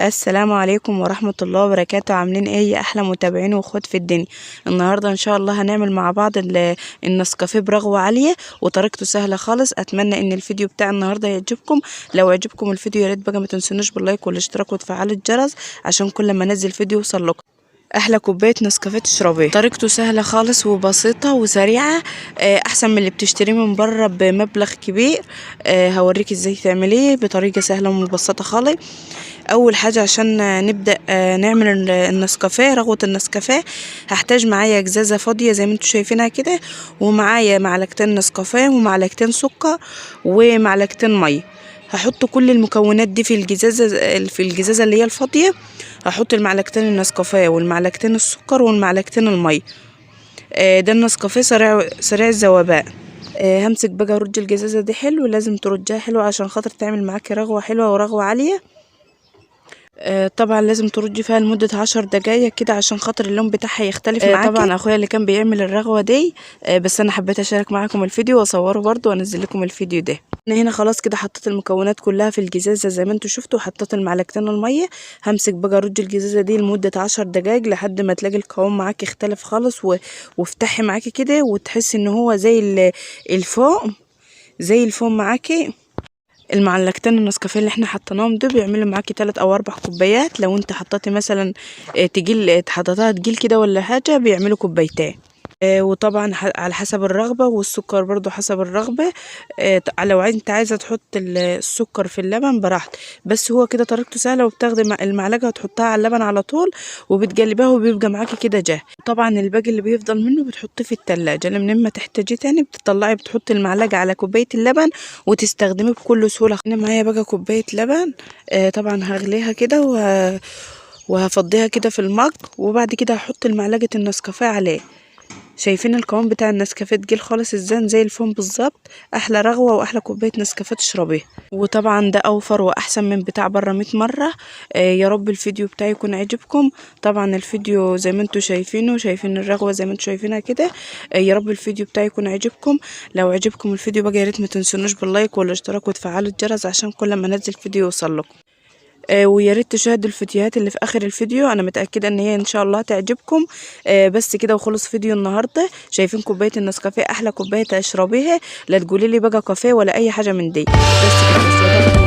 السلام عليكم ورحمة الله وبركاته. عاملين ايه يا احلى متابعين واخوات في الدنيا؟ النهاردة ان شاء الله هنعمل مع بعض النسكافيه برغوة عالية، وطريقته سهلة خالص. اتمنى ان الفيديو بتاع النهاردة يعجبكم. لو عجبكم الفيديو يا ريت بقى ما تنسونوش باللايك والاشتراك وتفعلوا الجرس عشان كل ما انزل فيديو يوصل لكم. احلى كوبايه نسكافيه تشربيها. طريقته سهله خالص وبسيطه وسريعه، احسن من اللي بتشتريه من بره بمبلغ كبير. هوريك ازاي تعمليه بطريقه سهله ومبسطه خالص. اول حاجه عشان نبدا نعمل النسكافيه، رغوه النسكافيه، هحتاج معايا ازازه فاضيه زي ما انتم شايفينها كده، ومعايا معلقتين نسكافيه ومعلقتين سكر ومعلقتين ميه. هحط كل المكونات دي في الجزازه اللي هي الفاضيه. هحط المعلقتين النسكافيه والمعلقتين السكر والمعلقتين الميه. ده النسكافيه سريع الذوبان. همسك بقى ارج الجزازه دي حلو، لازم ترجها حلو عشان خاطر تعمل معاكي رغوه حلوه ورغوه عاليه. طبعا لازم ترجي فيها لمدة 10 دقايق كده عشان خاطر اللون بتاعها يختلف معاكي. طبعا اخويا اللي كان بيعمل الرغوة دي، بس انا حبيت اشارك معاكم الفيديو واصوره برضو وانزل لكم الفيديو ده. انا هنا خلاص كده حطيت المكونات كلها في الجزازة زي ما انتوا شفتوا، وحطيت المعلقتين المية. همسك بقى ارج الجزازة دي لمدة 10 دقايق لحد ما تلاقي القوام معاكي اختلف خالص وافتحي معاكي كده وتحسي ان هو الفوم زي الفوم معاكي. المعلقتين النسكافيه اللي احنا حطيناهم دول بيعملوا معاكي 3 أو 4 كوبايات. لو انت حطيتي مثلا تجيل، حطيتها تجيل كده ولا حاجه، بيعملوا كوبايتين. وطبعا على حسب الرغبه، والسكر برضو حسب الرغبه. لو انت عايزه تحط السكر في اللبن براحتك، بس هو كده طريقته سهله، وبتاخدي المعلقه وتحطها على اللبن على طول وبتقلبها وبيبقى معاكي كده جاهز. طبعا الباقي اللي بيفضل منه بتحطيه في التلاجة، لما تحتاجيه تاني بتطلعي بتحطي المعلقه على كوبايه اللبن وتستخدميه بكل سهوله. انا معايا بقى كوبايه لبن، طبعا هغليها كده وهفضيها كده في المج، وبعد كده هحط المعلقه النسكافيه عليه. شايفين القوام بتاع النسكافيه تقيل خالص ازاي، زي الفوم بالظبط. احلى رغوه واحلى كوبايه نسكافيه تشربيها، وطبعا ده اوفر واحسن من بتاع بره 100 مره. يا رب الفيديو بتاعي يكون عجبكم. طبعا الفيديو زي ما انتم شايفين الرغوه زي ما انتم شايفينها كده. يا رب الفيديو بتاعي يكون عجبكم. لو عجبكم الفيديو بقى يا ريت ما تنسونوش باللايك والاشتراك وتفعلوا الجرس عشان كل ما انزل فيديو يوصل لكم. ويا ريت تشاهدوا الفيديوهات اللي في اخر الفيديو، انا متاكده ان هي ان شاء الله تعجبكم. بس كده وخلص فيديو النهارده. شايفين كوبايه النسكافيه احلى كوبايه تشربيها، لا تقولي لي بقى كافيه ولا اي حاجه من دي. بس كده بس.